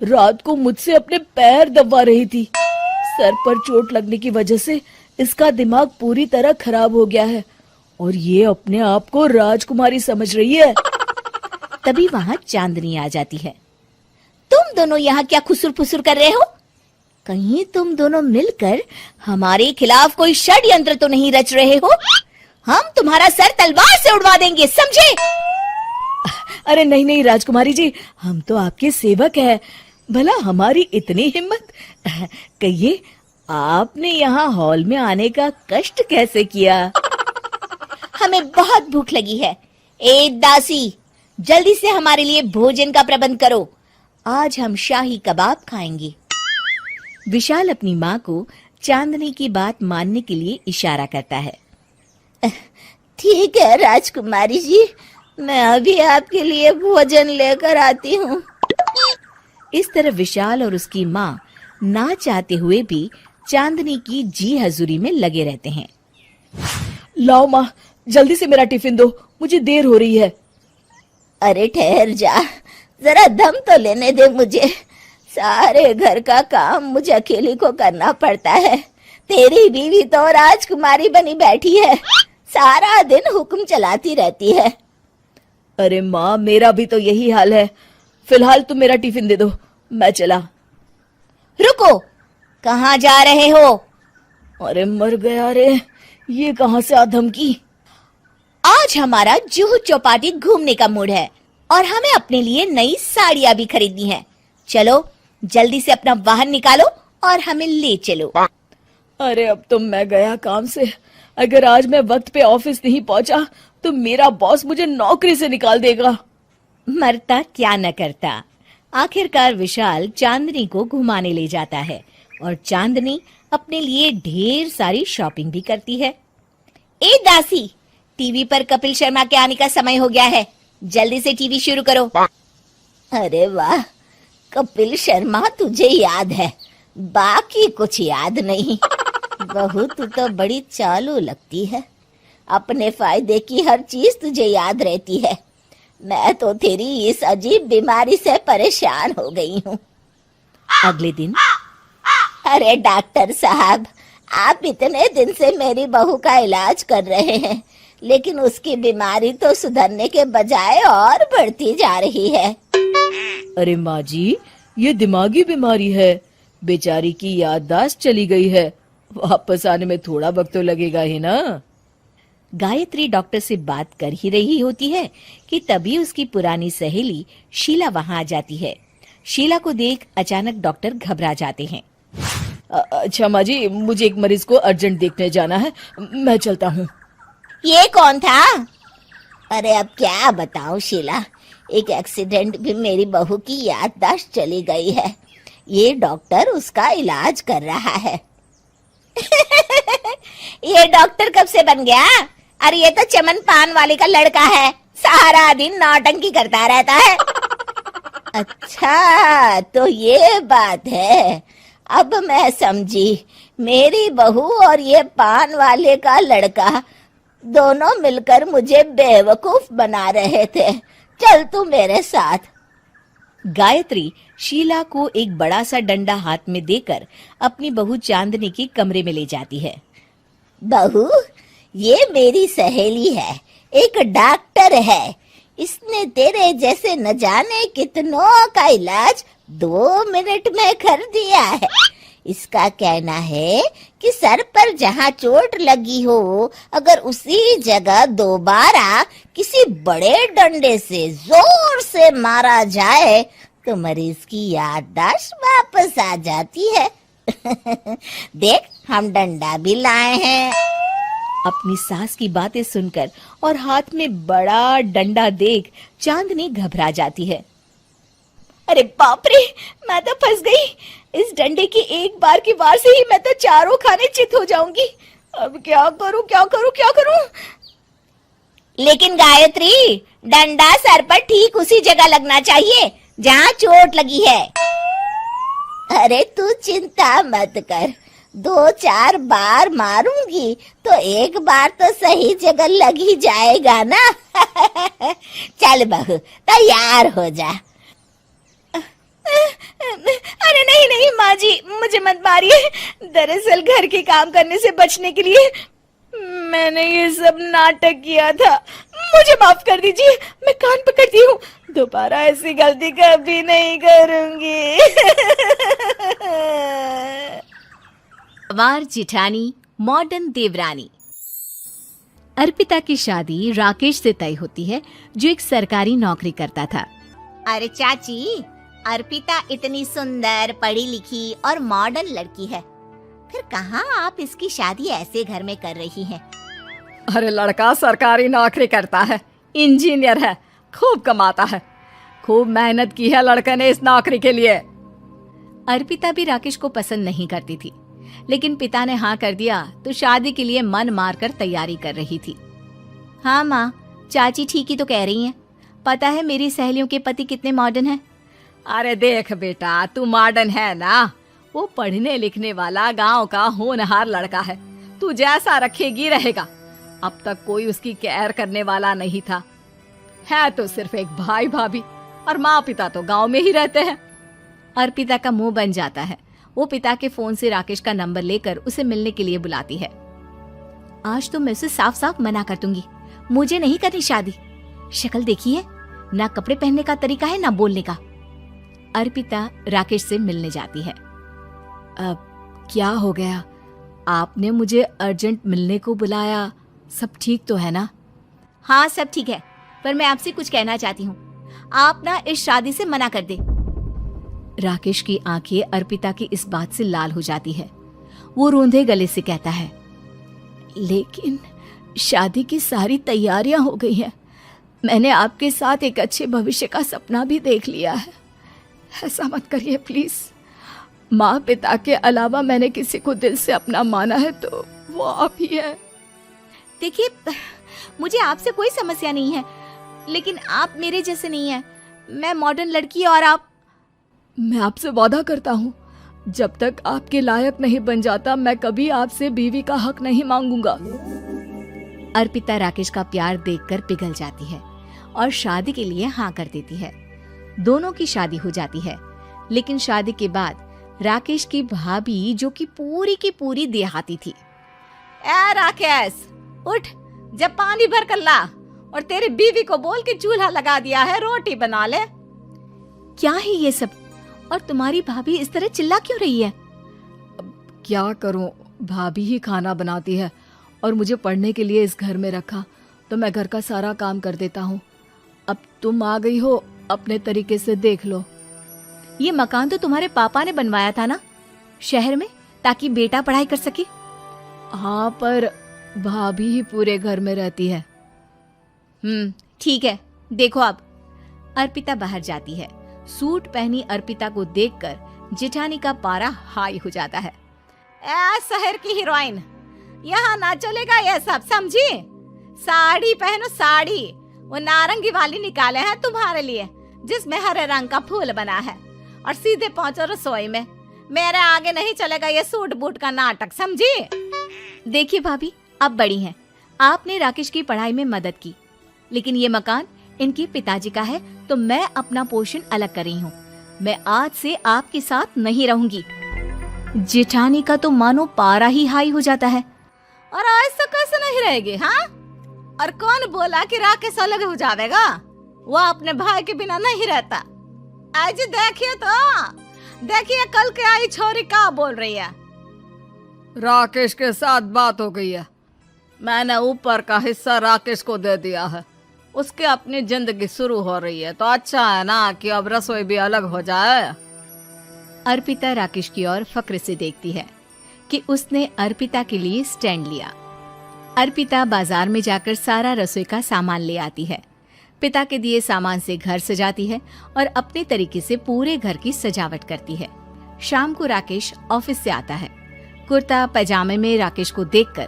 रात को मुझसे अपने पैर दबा रही थी। सर पर चोट लगने की वजह से इसका दिमाग पूरी तरह खराब हो गया है और ये अपने आप को राजकुमारी समझ रही है। तभी वहाँ चांदनी आ जाती है। तुम दोनों यहाँ क्या खुसुर फुसुर कर रहे हो? कहीं तुम दोनों मिलकर हमारे खिलाफ कोई षड्यंत्र तो नहीं रच रहे हो? हम तुम्हारा सर तलवार से उड़वा देंगे, समझे? अरे नहीं नहीं राजकुमारी जी, हम तो आपके सेवक हैं। भला हमारी इतनी हिम्मत? कहिए, आपने यहाँ हॉल में आने का कष्ट कैसे किया? हमें बहुत भूख लगी है। ए दासी, जल्दी से हमारे लिए भोजन का प्रबंध करो। आज हम शाही कबाब खाएंगे। विशाल अपनी माँ को चांदनी की बात मानने के लिए इशारा करता है। ठीक है राजकुमारी जी, मैं अभी आपके लिए भोजन लेकर आती हूँ। इस तरह विशाल और उसकी माँ ना चाहते हुए भी चांदनी की जी हजूरी में लगे रहते हैं। लाओ माँ, जल्दी से मेरा टिफिन दो, मुझे देर हो रही है। अरे ठहर जा, जरा दम तो लेने दे मुझे। सारे घर का काम मुझे अकेली को करना पड़ता है। तेरी बीवी तो राजकुमारी बनी बैठी है, सारा दिन हुक्म चलाती रहती है। अरे माँ, मेरा भी तो यही हाल है। फिलहाल तुम मेरा टिफिन दे दो, मैं चला। रुको, कहाँ जा रहे हो? अरे मर गया रे, ये कहाँ से आ धमकी। आज हमारा जुहू चौपाटी घूमने का मूड है और हमें अपने लिए नई साड़ियाँ भी खरीदनी है। चलो जल्दी से अपना वाहन निकालो और हमें ले चलो। अरे अब तो मैं गया काम से। अगर आज मैं वक्त पे ऑफिस नहीं पहुंचा तो मेरा बॉस मुझे नौकरी से निकाल देगा। मरता क्या न करता। आखिरकार विशाल चांदनी को घुमाने ले जाता है और चांदनी अपने लिए ढेर सारी शॉपिंग भी करती है। ए दासी, टीवी पर कपिल शर्मा के आने का समय हो गया है, जल्दी से टीवी शुरू करो। अरे वाह, कपिल शर्मा तुझे याद है, बाकी कुछ याद नहीं। बहू तू तो बड़ी चालू लगती है, अपने फायदे की हर चीज तुझे याद रहती है। मैं तो तेरी इस अजीब बीमारी से परेशान हो गई हूँ। अगले दिन, अरे डॉक्टर साहब, आप इतने दिन से मेरी बहू का इलाज कर रहे हैं, लेकिन उसकी बीमारी तो सुधरने के बजाय और बढ़ती जा रही है। अरे माँ जी, ये दिमागी बीमारी है, बेचारी की याददाश्त चली गई है, वापस आने में थोड़ा वक्त तो लगेगा ही ना। गायत्री डॉक्टर से बात कर ही रही होती है कि तभी उसकी पुरानी सहेली शीला वहां आ जाती है। शीला को देख अचानक डॉक्टर घबरा जाते हैं। अच्छा माँ जी, मुझे एक मरीज को अर्जेंट देखने जाना है, मैं चलता हूँ। ये कौन था? अरे अब क्या बताऊं शीला, एक एक्सीडेंट भी मेरी बहू की याददाश्त चली गई है। ये डॉक्टर उसका इलाज कर रहा है। ये डॉक्टर कब से बन गया? अरे ये तो चमन पान वाले का लड़का है, सारा दिन नौटंकी करता रहता है। अच्छा तो ये बात है, अब मैं समझी। मेरी बहू और ये पान वाले का लड़का दोनों मिलकर मुझे बेवकूफ बना रहे थे। चल तू मेरे साथ। गायत्री शीला को एक बड़ा सा डंडा हाथ में देकर अपनी बहू चांदनी के कमरे में ले जाती है। बहू, ये मेरी सहेली है, एक डॉक्टर है। इसने तेरे जैसे न जाने कितनों का इलाज 2 मिनट में कर दिया है। इसका कहना है कि सर पर जहाँ चोट लगी हो, अगर उसी जगह दोबारा किसी बड़े डंडे से जोर से मारा जाए तो मरीज की याददाश्त वापस आ जाती है। देख, हम डंडा भी लाए हैं। अपनी सास की बातें सुनकर और हाथ में बड़ा डंडा देख चांदनी घबरा जाती है। अरे बाप रे, मैं तो फंस गई। इस डंडे की एक बार की वार से ही मैं तो चारों खाने चित हो जाऊंगी। अब क्या करूं, क्या करूं, क्या करूं? लेकिन गायत्री, डंडा सर पर ठीक उसी जगह लगना चाहिए जहाँ चोट लगी है। अरे तू चिंता मत कर, 2-4 बार मारूंगी तो एक बार तो सही जगह लग ही जाएगा ना। चल बहू, तैयार हो जा। अरे नहीं नहीं माँ जी, मुझे मत मारिए। दरअसल घर के काम करने से बचने के लिए मैंने ये सब नाटक किया था, मुझे माफ कर दीजिए। मैं कान पकड़ती हूँ, दोबारा ऐसी गलती कभी नहीं करूंगी। वार जिठानी मॉडर्न देवरानी। अर्पिता की शादी राकेश से तय होती है, जो एक सरकारी नौकरी करता था। अरे चाची, अर्पिता इतनी सुंदर, पढ़ी लिखी और मॉडर्न लड़की है, फिर कहाँ आप इसकी शादी ऐसे घर में कर रही हैं? अरे लड़का सरकारी नौकरी करता है, इंजीनियर है, खूब कमाता है, खूब मेहनत की है लड़के ने इस नौकरी के लिए। अर्पिता भी राकेश को पसंद नहीं करती थी, लेकिन पिता ने हाँ कर दिया तो शादी के लिए मन मारकर तैयारी कर रही थी। हाँ माँ, चाची ठीक ही तो कह रही हैं। पता है मेरी सहेलियों के पति कितने मॉडर्न हैं। अरे देख बेटा, तू मॉडर्न है ना, वो पढ़ने लिखने वाला गांव का होनहार लड़का है। तू जैसा रखेगी रहेगा। अब तक कोई उसकी केयर करने वाला नहीं था। है तो सिर्फ एक भाई भाभी, और माँ पिता तो गांव में ही रहते हैं। अर्पिता का मुंह बन जाता है। वो पिता के फोन से राकेश का नंबर लेकर उसे मिलने के लिए बुलाती है। आज तो मैं उसे साफ साफ मना कर दूंगी, मुझे नहीं करनी शादी। शक्ल देखी है ना, कपड़े पहनने का तरीका है ना बोलने का। अर्पिता राकेश से मिलने जाती है। अब क्या हो गया, आपने मुझे अर्जेंट मिलने को बुलाया, सब ठीक तो है ना? हाँ सब ठीक है, पर मैं आपसे कुछ कहना चाहती हूँ। आप ना इस शादी से मना कर दे। राकेश की आंखें अर्पिता की इस बात से लाल हो जाती है। वो रोंदे गले से कहता है, लेकिन शादी की सारी तैयारियां हो गई हैं। मैंने आपके साथ एक अच्छे भविष्य का सपना भी देख लिया है। ऐसा मत करिए प्लीज। माँ पिता के अलावा मैंने किसी को दिल से अपना माना है तो वो आप ही है। देखिए, मुझे आपसे कोई समस्या नहीं है, लेकिन आप मेरे जैसे नहीं हैं। मैं मॉडर्न लड़की और आप। मैं आपसे वादा करता हूँ, जब तक आपके लायक नहीं बन जाता मैं कभी आपसे बीवी का हक नहीं मांगूंगा। अर्पिता राकेश का प्यार देखकर पिघल जाती है और शादी के लिए हाँ कर देती है। दोनों की शादी हो जाती है, लेकिन शादी के बाद राकेश की भाभी, जो कि पूरी देहाती थी, ए राकेश उठ, जब पानी भर कर ला और तेरी बीवी को बोल के चूल्हा लगा दिया है, रोटी बना ले। क्या है ये सब? और तुम्हारी भाभी इस तरह चिल्ला क्यों रही है? क्या करूं, भाभी ही खाना बनाती है और मुझे पढ़ने के लिए इस घर में रखा, तो मैं घर का सारा काम कर देता हूँ। अब तुम आ गई हो, अपने तरीके से देख लो। ये मकान तो तुम्हारे पापा ने बनवाया था ना शहर में, ताकि बेटा पढ़ाई कर सके। हाँ, पर भाभी ही पूरे घर में रहती है। ठीक है, देखो अब। अर्पिता बाहर जाती है। सूट पहनी अर्पिता को देखकर जेठानी का पारा हाई हो जाता है। ए शहर की हीरोइन, यहाँ ना चलेगा ये सब, समझी? साड़ी पहनो साड़ी। वो नारंगी वाली निकाले हैं तुम्हारे लिए, जिसमें हरे रंग का फूल बना है, और सीधे पहुंचो रसोई में। मेरे आगे नहीं चलेगा ये सूट बूट का नाटक, समझी? देखिए भाभी, आप बड़ी हैं, आपने राकेश की पढ़ाई में मदद की, लेकिन ये मकान इनके पिताजी का है, तो मैं अपना पोर्शन अलग कर रही हूँ। मैं आज से आपके साथ नहीं रहूंगी। जेठानी का तो मानो पारा ही हाई हो जाता है। और ऐसा कैसे नहीं रहेगी? हाँ, और कौन बोला कि राकेश अलग हो जाएगा? वो अपने भाई के बिना नहीं रहता। आज देखिए तो, देखिए कल के आई छोरी क्या बोल रही है। राकेश के साथ बात हो गई है, मैंने ऊपर का हिस्सा राकेश को दे दिया है। उसकी अपनी जिंदगी शुरू हो रही है, तो अच्छा है ना कि अब रसोई भी अलग हो जाए। अर्पिता राकेश की ओर फक्र से देखती है कि उसने अर्पिता के लिए स्टैंड लिया। अर्पिता बाजार में जाकर सारा रसोई का सामान ले आती है। पिता के दिए सामान से घर सजाती है और अपने तरीके से पूरे घर की सजावट करती है। शाम को राकेश ऑफिस से आता है। कुर्ता पैजामे में राकेश को देखकर,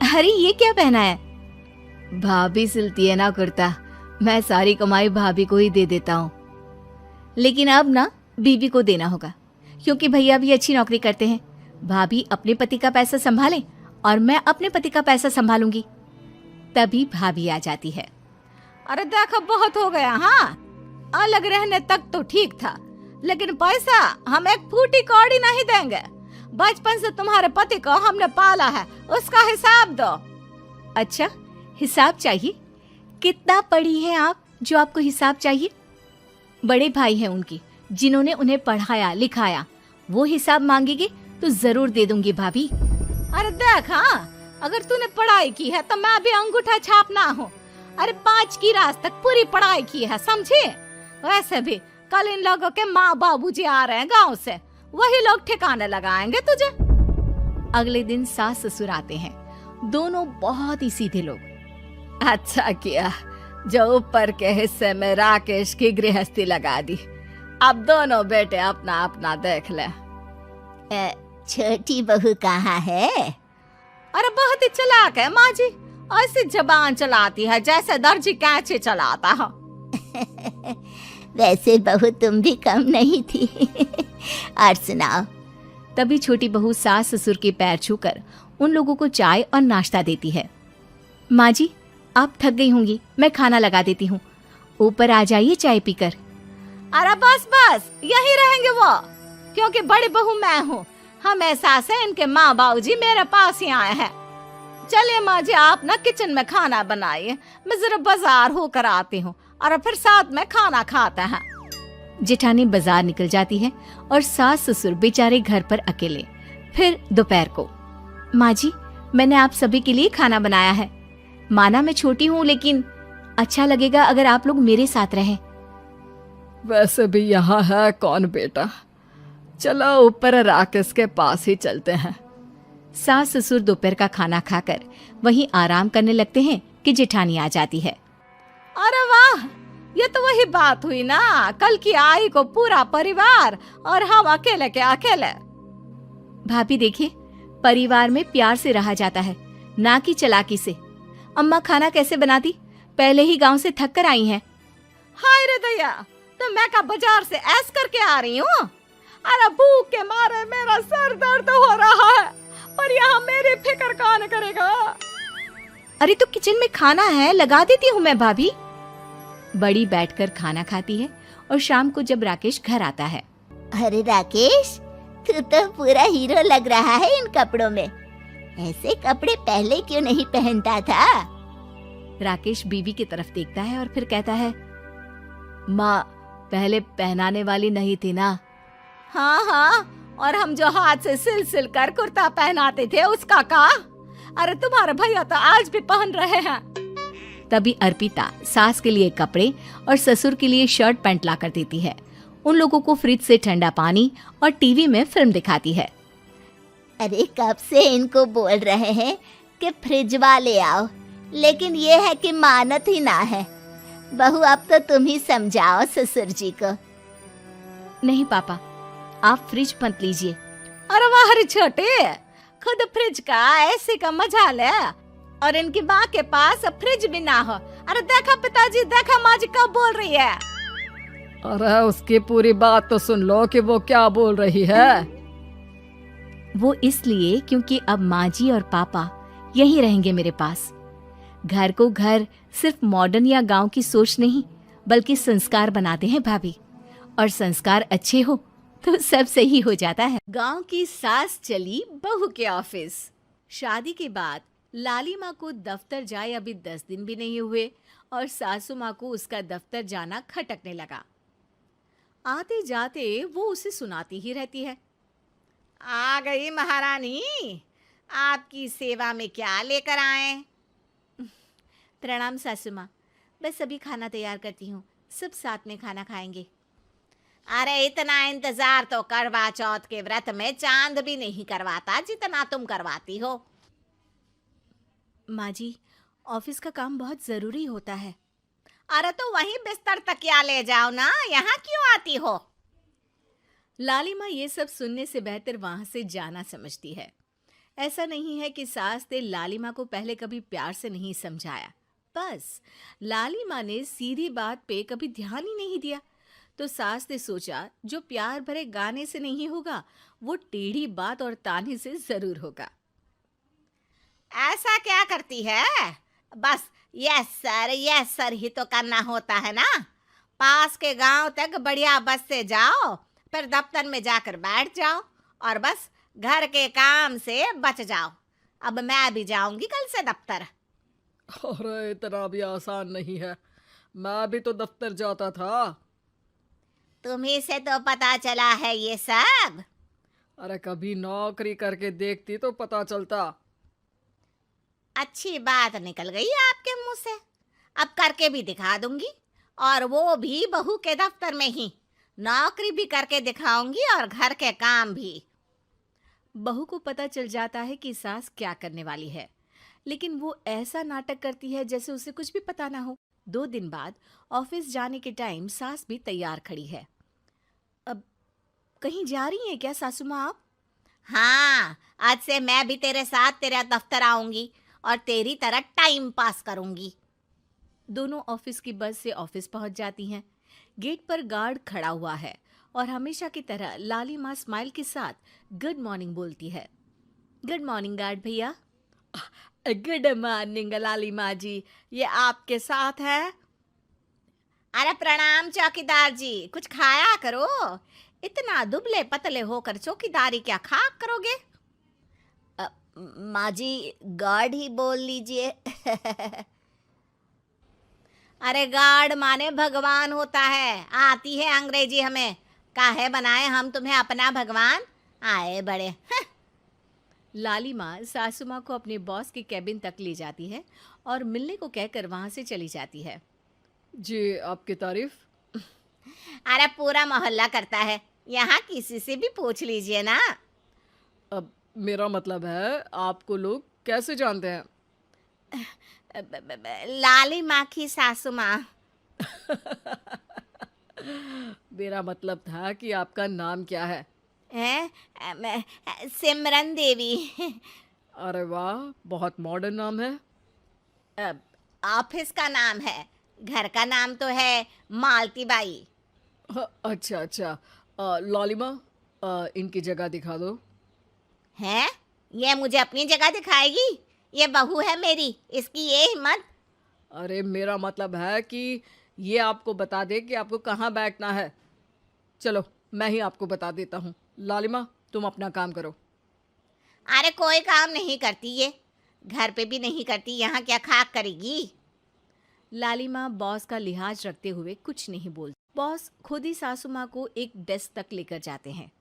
अरे ये क्या पहना है? भाभी सिलती है ना कुर्ता, मैं सारी कमाई भाभी को ही दे देता हूँ। लेकिन अब ना बीवी को देना होगा, क्योंकि भैया भी अच्छी नौकरी करते हैं। भाभी अपने पति का पैसा संभालें और मैं अपने पति का पैसा संभालूंगी। तभी भाभी आ जाती है। अरे देखो, बहुत हो गया। हाँ, अलग रहने तक तो ठीक था, लेकिन पैसा हम एक फूटी कौड़ी नहीं देंगे। बचपन से तुम्हारे पति को हमने पाला है, उसका हिसाब दो। अच्छा, हिसाब चाहिए? कितना पढ़ी है आप जो आपको हिसाब चाहिए? बड़े भाई हैं उनकी, जिन्होंने उन्हें पढ़ाया लिखाया, वो हिसाब मांगेंगे तो जरूर दे दूंगी भाभी। अरे देख, हाँ, अगर तूने पढ़ाई की है तो मैं भी अंगूठा छापना हूँ। अरे 5 की क्लास तक पूरी पढ़ाई की है, समझे? वैसे भी कल इन लोगों के माँ बाबूजी आ रहे हैं गाँव से, वही लोग ठिकाने लगाएंगे तुझे। अगले दिन सास ससुर आते हैं, दोनों बहुत ही सीधे लोग। अच्छा किया जो ऊपर के हिस्से में राकेश की गृहस्थी लगा दी। अब दोनों बेटे अपना अपना देख ले। छोटी बहू कहाँ है? अरे बहुत ही चालाक है माँ जी, ऐसी जबान चलाती है जैसे दर्जी कैंची चलाता है। वैसे बहू तुम भी कम नहीं थी। और सुनाओ। तभी छोटी बहू सास ससुर के पैर छूकर उन लोगों को चाय और नाश्ता देती है। माँ जी, आप थक गई होंगी, मैं खाना लगा देती हूँ, ऊपर आ जाइए चाय पीकर। अरे बस बस, यही रहेंगे वो, क्योंकि बड़ी बहू मैं हूँ। हमेशा से इनके माँ बाबूजी मेरे पास ही आए हैं। चलिए माँ जी, आप ना किचन में खाना बनाइए, मैं जरा बाजार होकर आती हूँ और फिर साथ में खाना खाते हैं। जेठानी बाजार निकल जाती है और सास ससुर बेचारे घर पर अकेले। फिर दोपहर को, माँ जी, मैंने आप सभी के लिए खाना बनाया है। माना मैं छोटी हूँ, लेकिन अच्छा लगेगा अगर आप लोग मेरे साथ रहें। वैसे भी यहाँ है कौन बेटा, चलो ऊपर राकेश के पास ही चलते हैं। सास ससुर दोपहर का खाना खाकर वहीं आराम करने लगते हैं कि जेठानी आ जाती है। अरे वाह, ये तो वही बात हुई ना, कल की आई को पूरा परिवार और हम अकेले के अकेले। भाभी देखिए, परिवार में प्यार से रहा जाता है, ना कि चालाकी से। अम्मा खाना कैसे बनाती, पहले ही गांव से थक कर आई हैं। हाय रे दया, तो मैं का बाजार से ऐस करके आ रही हूँ। अरे भूख के मारे मेरा सर दर्द हो रहा है, पर यहाँ मेरी फिक्र कौन करेगा। अरे तो किचन में खाना है, लगा देती हूँ मैं भाभी। बड़ी बैठकर खाना खाती है और शाम को जब राकेश घर आता है। अरे राकेश, तू तो पूरा हीरो लग रहा है इन कपड़ों में। ऐसे कपड़े पहले क्यों नहीं पहनता था? राकेश बीवी की तरफ देखता है और फिर कहता है, माँ पहले पहनाने वाली नहीं थी ना। हाँ हाँ, और हम जो हाथ से सिल सिल कर कुर्ता पहनाते थे उसका का? अरे तुम्हारे भैया तो आज भी पहन रहे हैं। तभी अर्पिता सास के लिए कपड़े और ससुर के लिए शर्ट पैंट ला कर देती है। उन लोगों को फ्रिज से ठंडा पानी और टीवी में फिल्म दिखाती है। अरे कब से इनको बोल रहे हैं कि फ्रिज वाले आओ, लेकिन ये है कि मानत ही ना है। बहू, अब तो तुम ही समझाओ ससुर जी को। नहीं पापा, आप फ्रिज मत लीजिए। अरे वाह रे छोटे, खुद फ्रिज का ऐसे का मजा ले, और इनकी माँ के पास फ्रिज भी ना हो। अरे देखा पिताजी, देखा माँ जी कब बोल रही है। अरे उसकी पूरी बात तो सुन लो कि वो क्या बोल रही है। वो इसलिए क्योंकि अब माँ जी और पापा यहीं रहेंगे मेरे पास। घर को घर सिर्फ मॉडर्न या गांव की सोच नहीं, बल्कि संस्कार बनाते हैं भाभी, और संस्कार अच्छे हो तो सब सही हो जाता है। गांव की सास चली बहू के ऑफिस। शादी के बाद लाली माँ को दफ्तर जाए अभी 10 दिन भी नहीं हुए और सासू माँ को उसका दफ्तर जाना खटकने लगा। आते जाते वो उसे सुनाती ही रहती है। आ गई महारानी, आपकी सेवा में क्या लेकर आए? प्रणाम सासू माँ, बस अभी खाना तैयार करती हूँ, सब साथ में खाना खाएंगे। अरे इतना इंतजार तो करवा चौथ के व्रत में चांद भी नहीं करवाता जितना तुम करवाती हो। माँ जी, ऑफिस का काम बहुत जरूरी होता है। अरे तो वहीं बिस्तर तकिया ले जाओ ना, यहाँ क्यों आती हो? लाली माँ ये सब सुनने से बेहतर वहां से जाना समझती है। ऐसा नहीं है कि सास ने लाली माँ को पहले कभी प्यार से नहीं समझाया, बस लाली माँ ने सीधी बात पे कभी ध्यान ही नहीं दिया। तो सास ने सोचा जो प्यार भरे गाने से नहीं होगा, वो टेढ़ी बात और ताने से जरूर होगा। ऐसा क्या करती है? बस यस सर ही तो करना होता है ना। पास के गांव तक बढ़िया बस से जाओ, फिर दफ्तर में जाकर बैठ जाओ और बस घर के काम से बच जाओ। अब मैं भी जाऊंगी कल से दफ्तर। अरे इतना भी आसान नहीं है, मैं भी तो दफ्तर जाता था। तुम्ही से तो पता चला है ये सब। अरे कभी नौकरी करके देखती तो पता चलता। अच्छी बात निकल गई आपके मुंह से। अब करके भी दिखा दूंगी, और वो भी बहू के दफ्तर में ही। नौकरी भी करके दिखाऊंगी और घर के काम भी। बहू को पता चल जाता है कि सास क्या करने वाली है, लेकिन वो ऐसा नाटक करती है जैसे उसे कुछ भी पता ना हो। 2 दिन बाद ऑफिस जाने के टाइम सास भी तैयार खड़ी है। अब कहीं जा रही हैं क्या सासू माँ आप? हाँ, आज से मैं भी तेरे साथ तेरा दफ्तर आऊंगी और तेरी तरह टाइम पास करूंगी। दोनों ऑफिस की बस से ऑफिस पहुंच जाती हैं। गेट पर गार्ड खड़ा हुआ है और हमेशा की तरह लालिमा स्माइल के साथ गुड मॉर्निंग बोलती है। गुड मॉर्निंग गार्ड भैया। गुड मॉर्निंग लालिमा जी, ये आपके साथ है? अरे प्रणाम चौकीदार जी, कुछ खाया करो। इतना दुबले पतले होकर चौकीदारी क्या खाक करोगे? माँ जी, गार्ड ही बोल लीजिए। अरे गार्ड माने भगवान होता है, आती है अंग्रेजी हमें। काहे बनाए हम तुम्हें अपना भगवान, आए बड़े। लालिमा सासू माँ को अपने बॉस के कैबिन तक ले जाती है और मिलने को कहकर वहां से चली जाती है। जी, आपकी तारीफ। अरे पूरा मोहल्ला करता है, यहाँ किसी से भी पूछ लीजिए ना। अब मेरा मतलब है, आपको लोग कैसे जानते हैं? लाली माँ की सासू माँ। मेरा मतलब था कि आपका नाम क्या है? सिमरन देवी। अरे वाह, बहुत मॉडर्न नाम है। ऑफिस का नाम है, घर का नाम तो है मालती बाई। अच्छा अच्छा। लालिमा, इनकी जगह दिखा दो। हैं? ये मुझे अपनी जगह दिखाएगी? ये बहू है मेरी, इसकी ये हिम्मत। अरे मेरा मतलब है कि ये आपको बता दे कि आपको कहाँ बैठना है। चलो, मैं ही आपको बता देता हूँ। लालिमा, तुम अपना काम करो। अरे कोई काम नहीं करती ये, घर पे भी नहीं करती, यहाँ क्या खाक करेगी? लालिमा बॉस का लिहाज रखते हुए कुछ नहीं बोलती। बॉस खुद ही सासू माँ को एक डेस्क तक लेकर जाते हैं।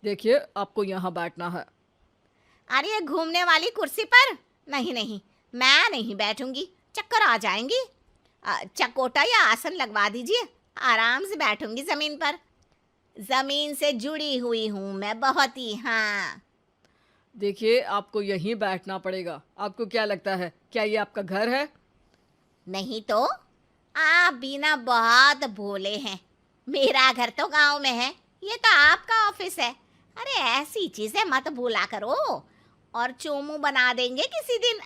देखिए, आपको यहाँ बैठना है। अरे ये घूमने वाली कुर्सी पर? नहीं नहीं, मैं नहीं बैठूंगी, चक्कर आ जाएंगी। चकोटा या आसन लगवा दीजिए, आराम से बैठूंगी जमीन पर। जमीन से जुड़ी हुई हूँ मैं बहुत ही। हाँ देखिए, आपको यहीं बैठना पड़ेगा। आपको क्या लगता है, क्या ये आपका घर है? नहीं तो? आप भी ना बहुत भोले हैं। मेरा घर तो गांव में है, ये तो आपका ऑफिस है। अरे ऐसी चीजें मत भूला करो, और चोमू बना देंगे किसी दिन।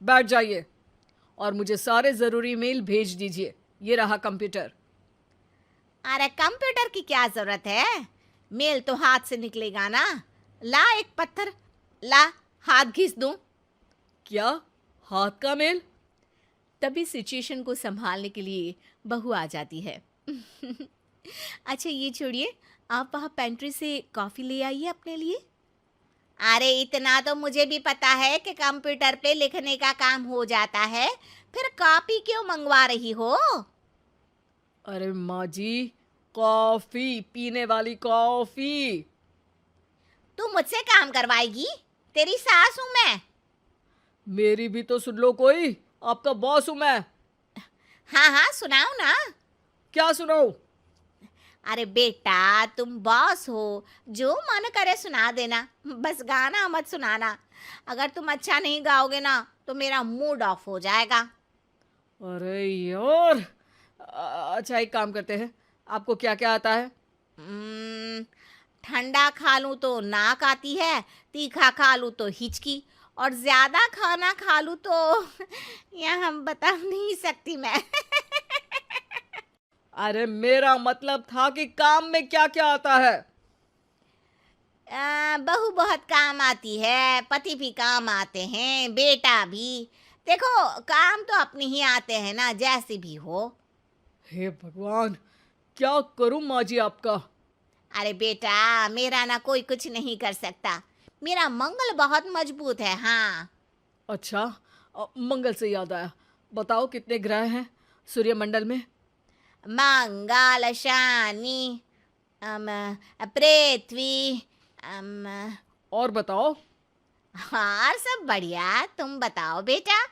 बैठ जाइए और मुझे सारे ज़रूरी मेल भेज दीजिए। ये रहा कंप्यूटर। अरे कंप्यूटर की क्या जरूरत है, मेल तो हाथ से निकलेगा ना। ला एक पत्थर, ला हाथ घिस दूं। क्या? हाथ का मेल? तभी सिचुएशन को संभालने के लिए बहू आ जाती है। अच्छा ये छोड़िए, आप वहाँ पेंट्री से कॉफ़ी ले आइए अपने लिए। अरे इतना तो मुझे भी पता है कि कंप्यूटर पे लिखने का काम हो जाता है, फिर कॉपी क्यों मंगवा रही हो? अरे माँ जी, कॉफ़ी, पीने वाली कॉफ़ी। तू मुझसे काम करवाएगी? तेरी सास हूं मैं। मेरी भी तो सुन लो कोई, आपका बॉस हूँ मैं। हाँ हाँ सुनाओ ना। क्या सुनाऊं? अरे बेटा, तुम बॉस हो, जो मन करे सुना देना, बस गाना मत सुनाना। अगर तुम अच्छा नहीं गाओगे ना तो मेरा मूड ऑफ हो जाएगा। अरे यार, अच्छा एक काम करते हैं, आपको क्या क्या आता है? ठंडा खा लूं तो नाक आती है, तीखा खा लूं तो हिचकी, और ज्यादा खाना खा लूं तो यह हम बता नहीं सकती मैं। अरे मेरा मतलब था कि काम में क्या क्या आता है। बहू बहुत काम आती है, पति भी काम आते हैं, बेटा भी। देखो काम तो अपने ही आते हैं ना, जैसे भी हो। हे भगवान, क्या करूं माँ जी आपका। अरे बेटा, मेरा ना कोई कुछ नहीं कर सकता, मेरा मंगल बहुत मजबूत है। हाँ अच्छा, मंगल से याद आया, बताओ कितने ग्रह हैं सूर्यमंडल में? मंगल, शनि, पृथ्वी, और बताओ। हाँ सब बढ़िया, तुम बताओ बेटा।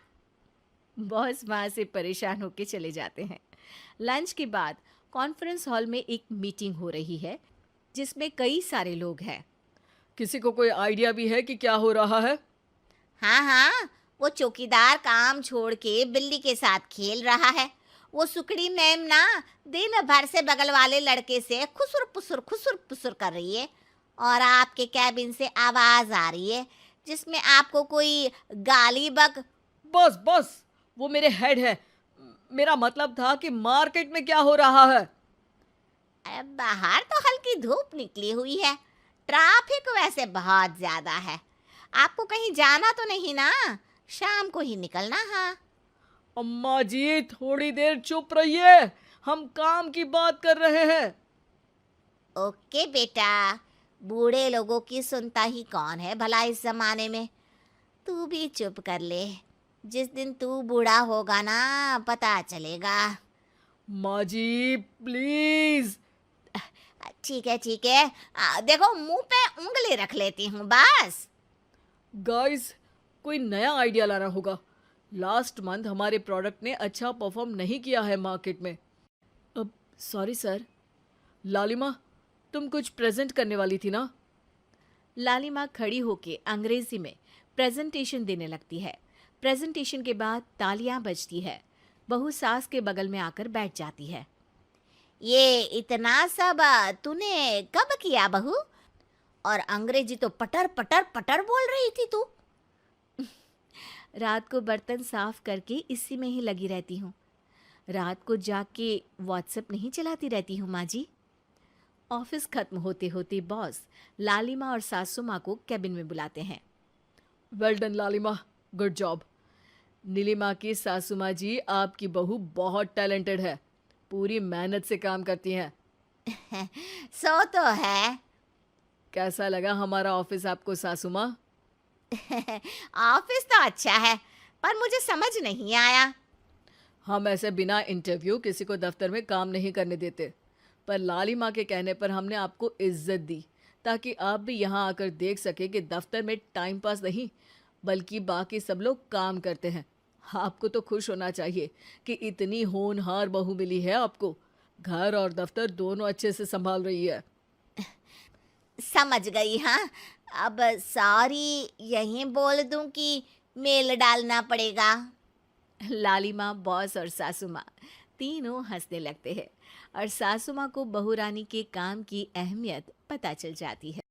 बॉस वहाँ से परेशान होकर चले जाते हैं। लंच के बाद कॉन्फ्रेंस हॉल में एक मीटिंग हो रही है जिसमें कई सारे लोग हैं। किसी को कोई आइडिया भी है कि क्या हो रहा है? हाँ हाँ, वो चौकीदार काम छोड़ के बिल्ली के साथ खेल रहा है। वो सुकड़ी मैम ना दिन भर से बगल वाले लड़के से खुसुर पुसुर कर रही है, और आपके कैबिन से आवाज आ रही है जिसमें आपको कोई गाली बक। बस बस, वो मेरे हेड है। मेरा मतलब था कि मार्केट में क्या हो रहा है। अरे बाहर तो हल्की धूप निकली हुई है, ट्रैफिक वैसे बहुत ज्यादा है। आपको कहीं जाना तो नहीं ना? शाम को ही निकलना। हाँ, अम्मा जी थोड़ी देर चुप रहिए, हम काम की बात कर रहे हैं। ओके बेटा, बूढ़े लोगों की सुनता ही कौन है भला इस जमाने में। तू भी चुप कर ले, जिस दिन तू बूढ़ा होगा ना पता चलेगा। माँ जी प्लीज। ठीक है ठीक है, देखो मुंह पे उंगली रख लेती हूँ बस। गाइस, कोई नया आइडिया लाना होगा। लास्ट मंथ हमारे प्रोडक्ट ने अच्छा परफॉर्म नहीं किया है मार्केट में। अब सॉरी सर। लालिमा, तुम कुछ प्रेजेंट करने वाली थी ना? लालिमा खड़ी होके अंग्रेजी में प्रेजेंटेशन देने लगती है। प्रेजेंटेशन के बाद तालियां बजती है। बहू सास के बगल में आकर बैठ जाती है। ये इतना सब तूने कब किया बहू? और अंग्रेजी तो पटर पटर पटर बोल रही थी तू। रात को बर्तन साफ करके इसी में ही लगी रहती हूँ। रात को जाग के व्हाट्सएप नहीं चलाती रहती हूँ माँ जी। ऑफिस खत्म होते होते बॉस लालिमा और सासू माँ को कैबिन में बुलाते हैं। वेल डन लालिमा, गुड जॉब। नीलिमा की सासू माँ जी, आपकी बहू बहुत टैलेंटेड है, पूरी मेहनत से काम करती हैं। सो तो है। कैसा लगा हमारा ऑफिस आपको सासू माँ? ऑफिस तो अच्छा है, पर मुझे समझ नहीं आया। हम ऐसे बिना इंटरव्यू किसी को दफ्तर में काम नहीं करने देते, पर लालिमा के कहने पर हमने आपको इज्जत दी ताकि आप भी यहाँ आकर देख सके कि दफ्तर में टाइम पास नहीं बल्कि बाकी सब लोग काम करते हैं। आपको तो खुश होना चाहिए कि इतनी होनहार बहू मिली है आपको। घर और दफ्तर दोनों अच्छे से संभाल रही है। समझ गई। हाँ, अब सॉरी यहीं बोल दूं कि मेल डालना पड़ेगा? लालिमा, बॉस और सासू माँ तीनों हंसने लगते हैं और सासू माँ को बहू रानी के काम की अहमियत पता चल जाती है।